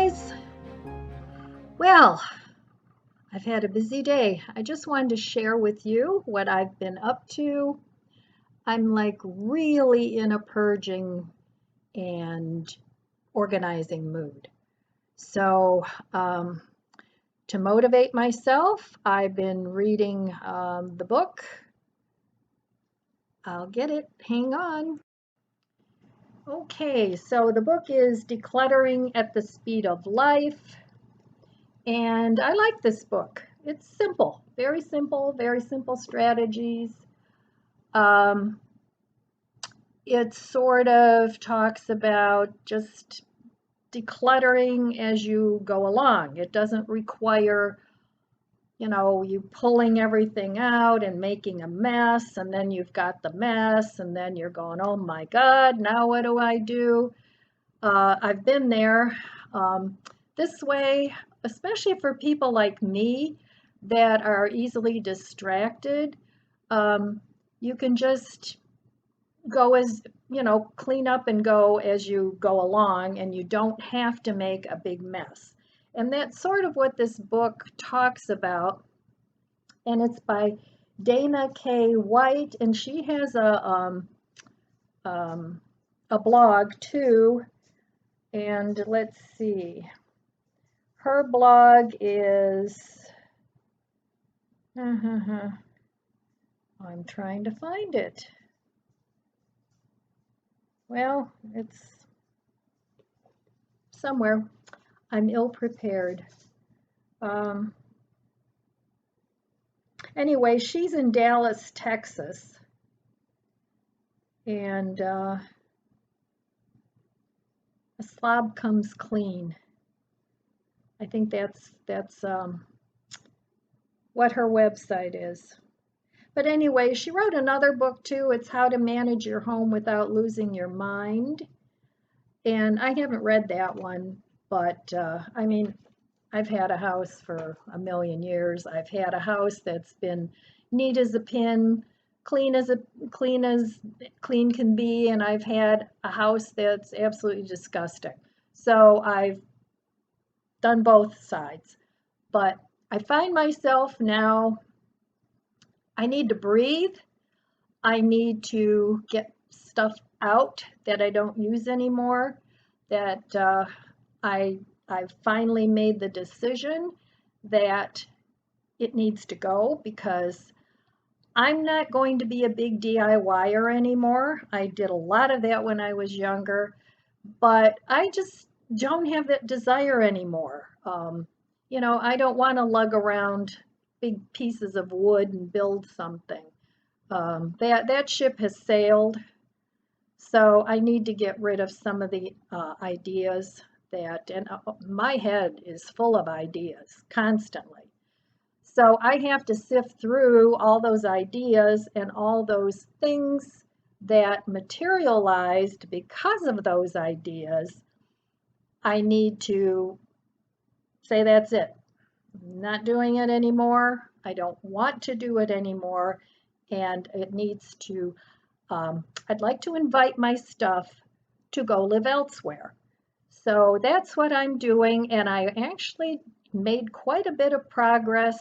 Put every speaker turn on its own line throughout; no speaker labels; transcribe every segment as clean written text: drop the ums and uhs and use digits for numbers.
guys. Well, I've had a busy day. I just wanted to share with you what I've been up to. I'm like really in a purging and organizing mood. So, to motivate myself, I've been reading the book. I'll get it. Hang on. Okay, so the book is Decluttering at the Speed of Life. And I like this book. It's simple, very simple strategies. It sort of talks about just decluttering as you go along. It doesn't require, you pulling everything out and making a mess, and then you've got the mess, and then you're going, oh my God, now what do I do? I've been there. This way, especially for people like me that are easily distracted, you can just go clean up and go as you go along, and you don't have to make a big mess. And that's sort of what this book talks about. And it's by Dana K. White, and she has a blog too. And let's see, her blog is, I'm trying to find it. Well, it's somewhere. I'm ill prepared. Anyway, she's in Dallas, Texas. And a slob comes clean. I think that's what her website is. But anyway, she wrote another book too. It's How to Manage Your Home Without Losing Your Mind. And I haven't read that one, but I mean, I've had a house for a million years. I've had a house that's been neat as a pin, clean can be, and I've had a house that's absolutely disgusting. So I've done both sides. But I find myself now, I need to breathe. I need to get stuff out that I don't use anymore, that I've finally made the decision that it needs to go, because I'm not going to be a big DIYer anymore. I did a lot of that when I was younger, but I just don't have that desire anymore. I don't want to lug around big pieces of wood and build something. That ship has sailed, so I need to get rid of some of the ideas and my head is full of ideas constantly. So I have to sift through all those ideas and all those things that materialized because of those ideas. I need to say, that's it. I'm not doing it anymore. I don't want to do it anymore. And it needs to, I'd like to invite my stuff to go live elsewhere. So that's what I'm doing. And I actually made quite a bit of progress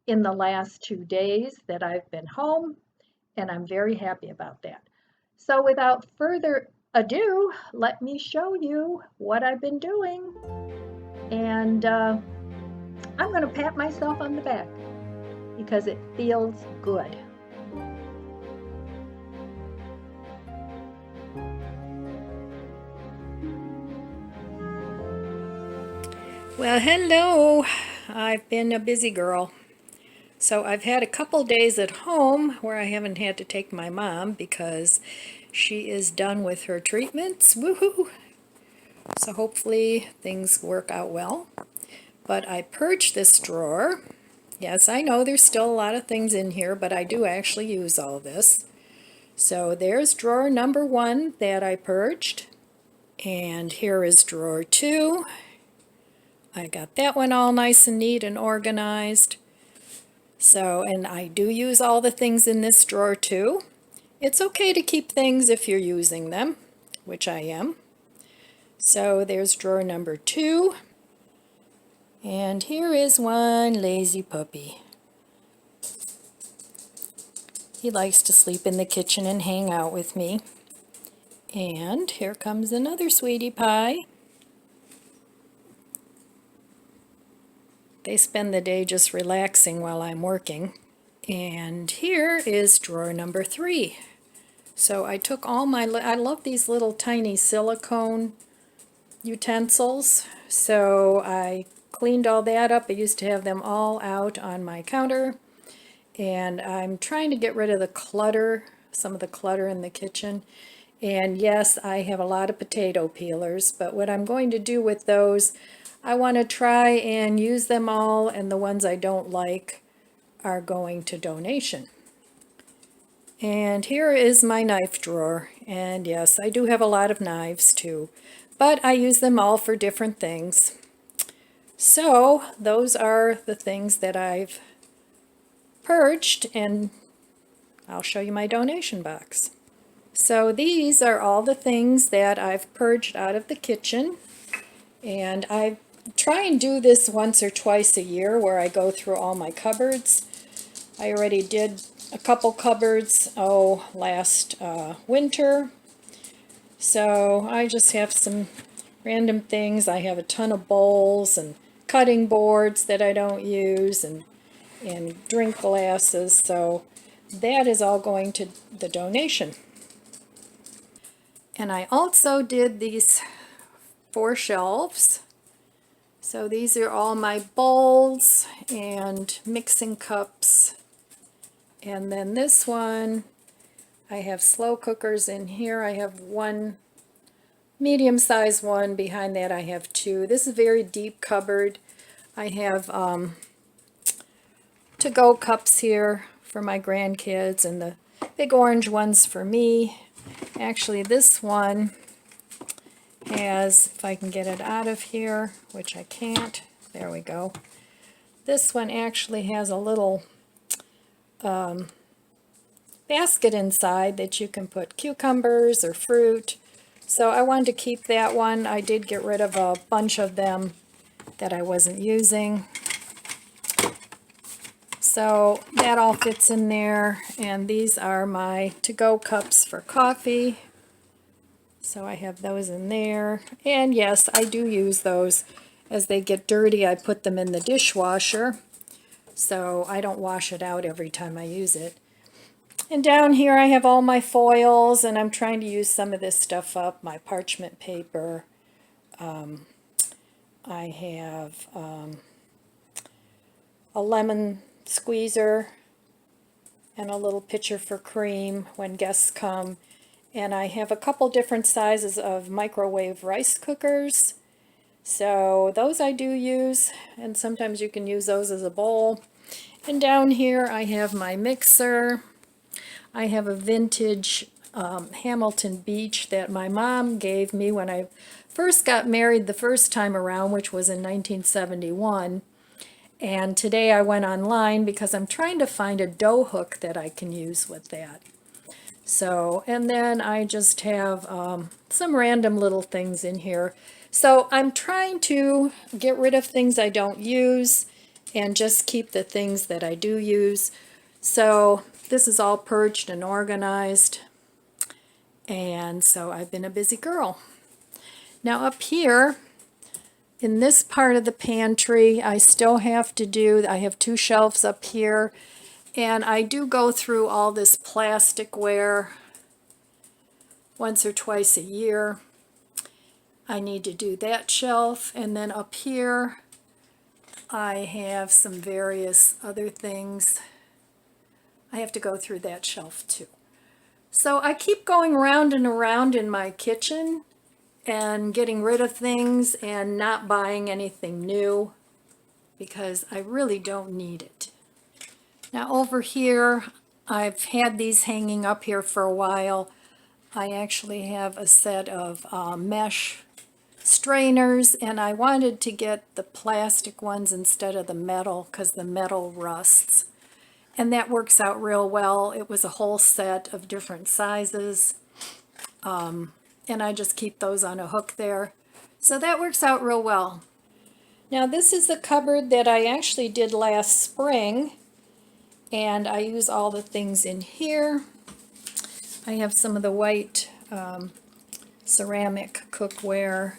in the last 2 days that I've been home. And I'm very happy about that. So without further ado, let me show you what I've been doing. And I'm going to pat myself on the back because it feels good. Well, hello. I've been a busy girl. So I've had a couple days at home where I haven't had to take my mom because she is done with her treatments. Woohoo! So hopefully things work out well. But I purged this drawer. Yes, I know there's still a lot of things in here, but I do actually use all this. So there's drawer number 1 that I purged. And here is drawer 2. I got that one all nice and neat and organized. So, and I do use all the things in this drawer too. It's okay to keep things if you're using them, which I am. So there's drawer number 2.
And here is one lazy puppy. He likes to sleep in the kitchen and hang out with me. And here comes another sweetie pie. They spend the day just relaxing while I'm working. And here is drawer number 3. So I took all my, I love these little tiny silicone utensils. So I cleaned all that up. I used to have them all out on my counter. And I'm trying to get rid of the clutter, some of the clutter in the kitchen. And yes, I have a lot of potato peelers, but what I'm going to do with those, I want to try and use them all, and the ones I don't like are going to donation. And here is my knife drawer, and yes, I do have a lot of knives too, but I use them all for different things. So those are the things that I've purged, and I'll show you my donation box. So these are all the things that I've purged out of the kitchen, and I try and do this once or twice a year where I go through all my cupboards. I already did a couple cupboards, last winter. So I just have some random things. I have a ton of bowls and cutting boards that I don't use, and drink glasses. So that is all going to the donation. And I also did these 4 shelves. So these are all my bowls and mixing cups. And then this one, I have slow cookers in here. I have one medium-sized one. Behind that I have 2. This is a very deep cupboard. I have to-go cups here for my grandkids, and the big orange ones for me. Actually, this one has, if I can get it out of here, which I can't, there we go. This one actually has a little basket inside that you can put cucumbers or fruit. So I wanted to keep that one. I did get rid of a bunch of them that I wasn't using. So that all fits in there, and these are my to-go cups for coffee. So I have those in there, and yes, I do use those. As they get dirty, I put them in the dishwasher, so I don't wash it out every time I use it. And down here I have all my foils, and I'm trying to use some of this stuff up, my parchment paper. I have a lemon squeezer and a little pitcher for cream when guests come. And I have a couple different sizes of microwave rice cookers. So those I do use, and sometimes you can use those as a bowl. And down here I have my mixer. I have a vintage Hamilton Beach that my mom gave me when I first got married the first time around, which was in 1971. And today I went online because I'm trying to find a dough hook that I can use with that. So, and then I just have some random little things in here. So I'm trying to get rid of things I don't use and just keep the things that I do use. So this is all purged and organized. And so I've been a busy girl. Now up here, in this part of the pantry, I still have to do, I have 2 shelves up here, and I do go through all this plasticware once or twice a year. I need to do that shelf, and then up here I have some various other things. I have to go through that shelf too. So I keep going round and around in my kitchen and getting rid of things and not buying anything new because I really don't need it. Now over here, I've had these hanging up here for a while. I actually have a set of mesh strainers, and I wanted to get the plastic ones instead of the metal because the metal rusts. And that works out real well. It was a whole set of different sizes. And I just keep those on a hook there. So that works out real well. Now this is the cupboard that I actually did last spring, and I use all the things in here. I have some of the white ceramic cookware.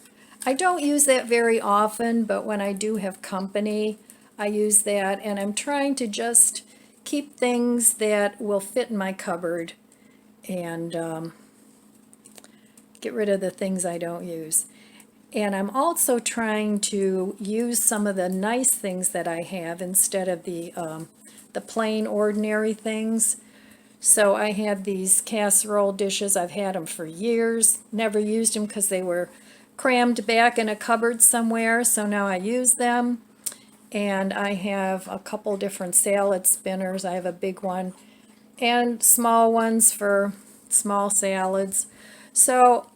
I don't use that very often, but when I do have company, I use that, and I'm trying to just keep things that will fit in my cupboard and get rid of the things I don't use. And I'm also trying to use some of the nice things that I have instead of the plain ordinary things. So I have these casserole dishes. I've had them for years, never used them because they were crammed back in a cupboard somewhere, so now I use them. And I have a couple different salad spinners. I have a big one and small ones for small salads. So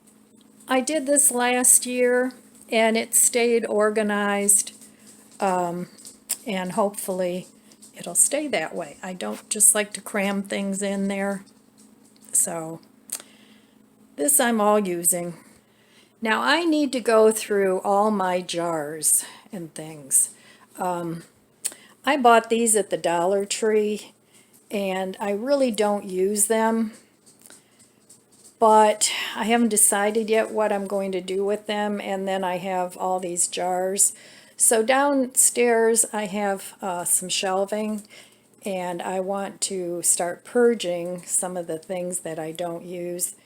I did this last year and it stayed organized, and hopefully it'll stay that way. I don't just like to cram things in there. So this I'm all using. Now I need to go through all my jars and things. I bought these at the Dollar Tree and I really don't use them, but I haven't decided yet what I'm going to do with them. And then I have all these jars. So downstairs I have some shelving, and I want to start purging some of the things that I don't use,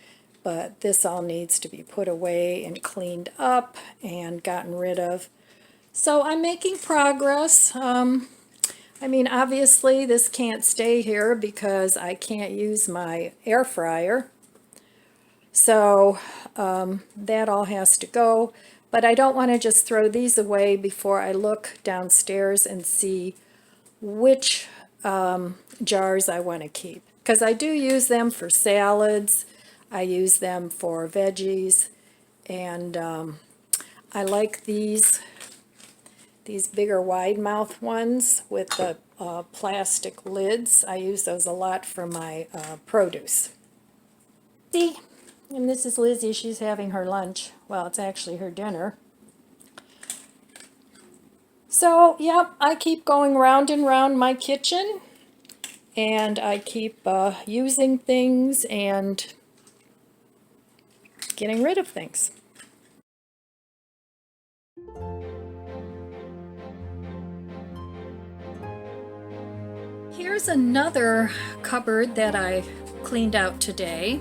but this all needs to be put away and cleaned up and gotten rid of. So I'm making progress. I mean, obviously this can't stay here because I can't use my air fryer. So that all has to go. But I don't want to just throw these away before I look downstairs and see which jars I want to keep. Because I do use them for salads. I use them for veggies. And I like these bigger wide mouth ones with the plastic lids. I use those a lot for my produce. See? And this is Lizzie. She's having her lunch. Well, it's actually her dinner. So, yep, I keep going round and round my kitchen, and I keep using things and getting rid of things. Here's another cupboard that I cleaned out today,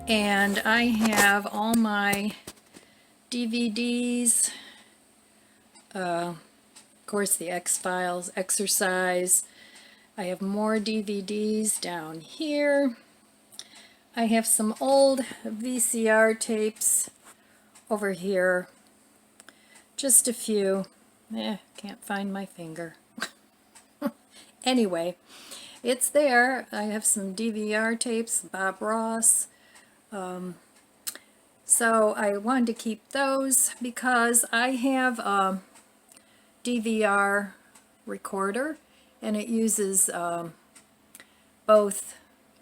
and I have all my DVDs, of course the X-Files, Exercise. I have more DVDs down here. I have some old VCR tapes over here, just a few. Can't find my finger. Anyway, it's there. I have some DVR tapes, Bob Ross. So I wanted to keep those because I have a DVR recorder, and it uses both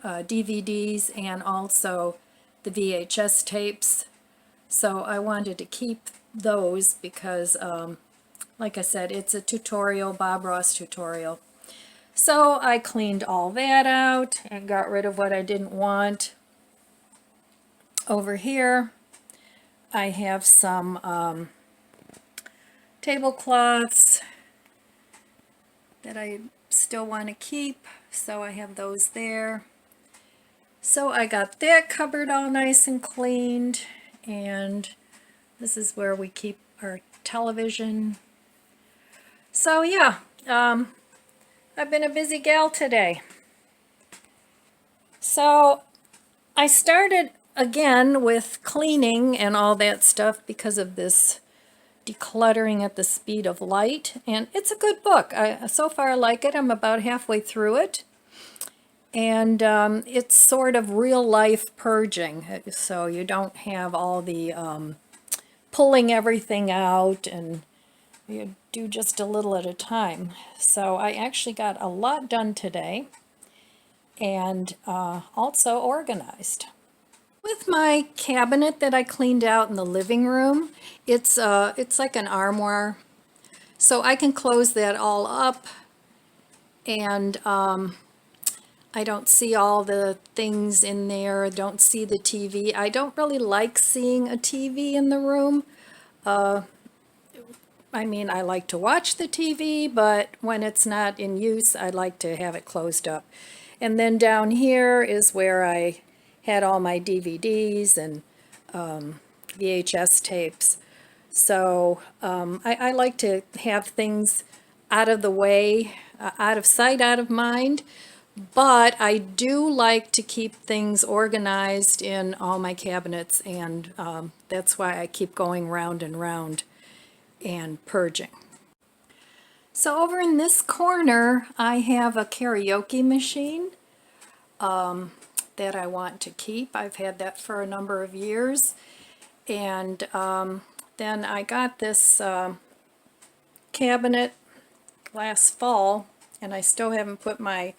DVDs and also the VHS tapes. So I wanted to keep those because, like I said, it's a tutorial, Bob Ross tutorial. So I cleaned all that out and got rid of what I didn't want. Over here I have some tablecloths that I still want to keep, so I have those there. So I got that cupboard all nice and cleaned, and this is where we keep our television. So yeah, I've been a busy gal today. So I started again with cleaning and all that stuff because of this Decluttering at the Speed of Light, and it's a good book. So far I like it. I'm about halfway through it, and it's sort of real life purging, so you don't have all the pulling everything out, and you do just a little at a time. So I actually got a lot done today, and also organized. With my cabinet that I cleaned out in the living room, it's like an armoire. So I can close that all up, and I don't see all the things in there, don't see the TV. I don't really like seeing a TV in the room. I mean, I like to watch the TV, but when it's not in use, I like to have it closed up. And then down here is where I had all my DVDs and VHS tapes. So I like to have things out of the way, out of sight, out of mind. But I do like to keep things organized in all my cabinets, and that's why I keep going round and round and purging. So over in this corner, I have a karaoke machine that I want to keep. I've had that for a number of years. And then I got this cabinet last fall, and I still haven't put my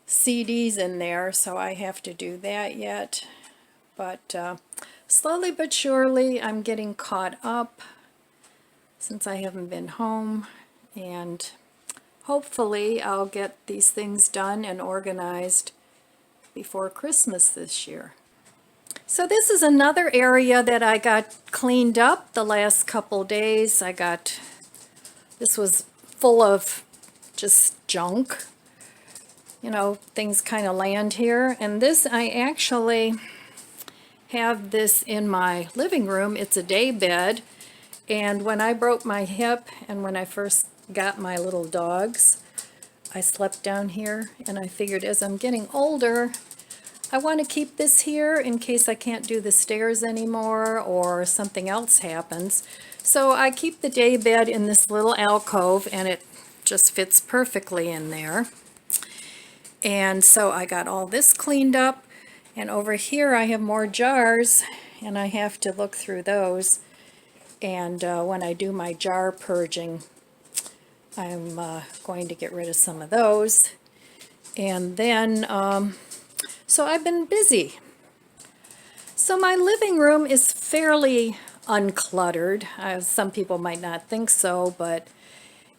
CDs in there, so I have to do that yet. But slowly but surely, I'm getting caught up since I haven't been home, and hopefully I'll get these things done and organized before Christmas this year. So this is another area that I got cleaned up the last couple days. This was full of just junk. You know, things kind of land here. And this, I actually have this in my living room. It's a day bed. And when I broke my hip and when I first got my little dogs, I slept down here, and I figured as I'm getting older, I want to keep this here in case I can't do the stairs anymore or something else happens. So I keep the day bed in this little alcove, and it just fits perfectly in there. And so I got all this cleaned up, and over here I have more jars, and I have to look through those. And when I do my jar purging, I'm going to get rid of some of those. And then, so I've been busy. So my living room is fairly uncluttered. Some people might not think so, but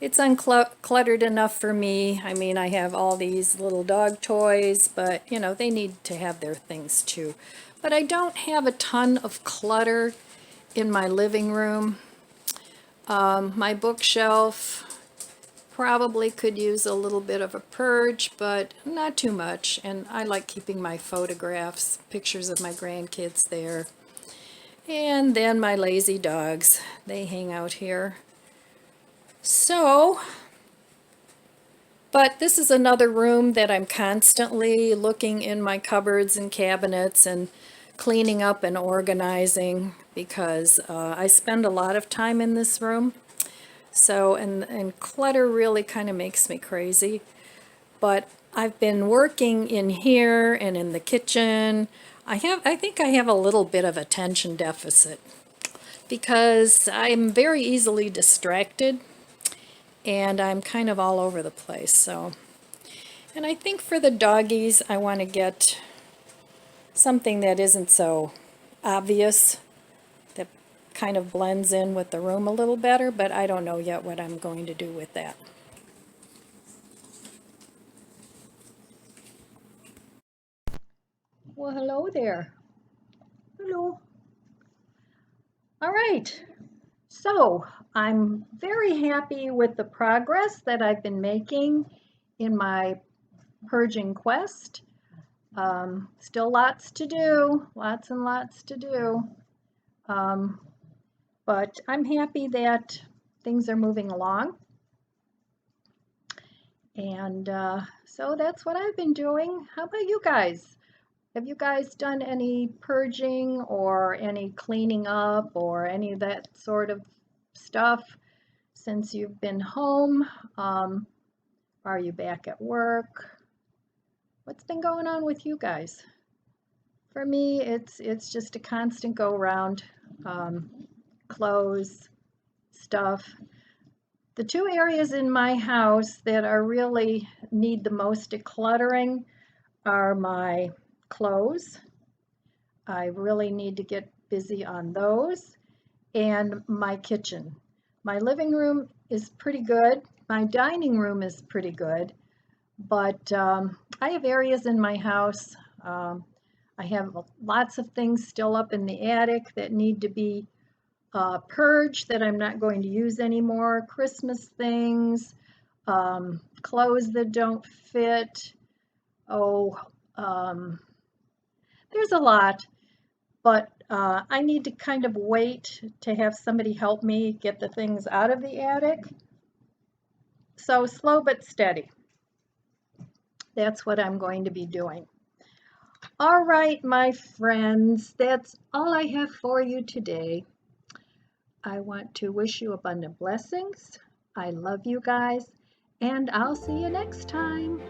it's uncluttered enough for me. I mean, I have all these little dog toys, but you know, they need to have their things too. But I don't have a ton of clutter in my living room. My bookshelf probably could use a little bit of a purge, but not too much. And I like keeping my photographs, pictures of my grandkids there. And then my lazy dogs, they hang out here. So, but this is another room that I'm constantly looking in my cupboards and cabinets and cleaning up and organizing, because I spend a lot of time in this room. So, and clutter really kind of makes me crazy. But I've been working in here and in the kitchen. I think I have a little bit of attention deficit because I'm very easily distracted, and I'm kind of all over the place. So, and I think for the doggies, I want to get something that isn't so obvious, that kind of blends in with the room a little better, but I don't know yet what I'm going to do with that.
Well, hello there. Hello. All right. So I'm very happy with the progress that I've been making in my purging quest. Still lots to do, lots and lots to do. But I'm happy that things are moving along. And so that's what I've been doing. How about you guys? Have you guys done any purging or any cleaning up or any of that sort of stuff since you've been home? Are you back at work? What's been going on with you guys? For me, it's just a constant go around. Clothes, stuff. The two areas in my house that are really need the most decluttering are my clothes. I really need to get busy on those, and my kitchen. My living room is pretty good. My dining room is pretty good, but I have areas in my house. I have lots of things still up in the attic that need to be purged that I'm not going to use anymore. Christmas things, clothes that don't fit. Oh, there's a lot, but I need to kind of wait to have somebody help me get the things out of the attic. So slow but steady. That's what I'm going to be doing. All right, my friends, that's all I have for you today. I want to wish you abundant blessings. I love you guys, and I'll see you next time.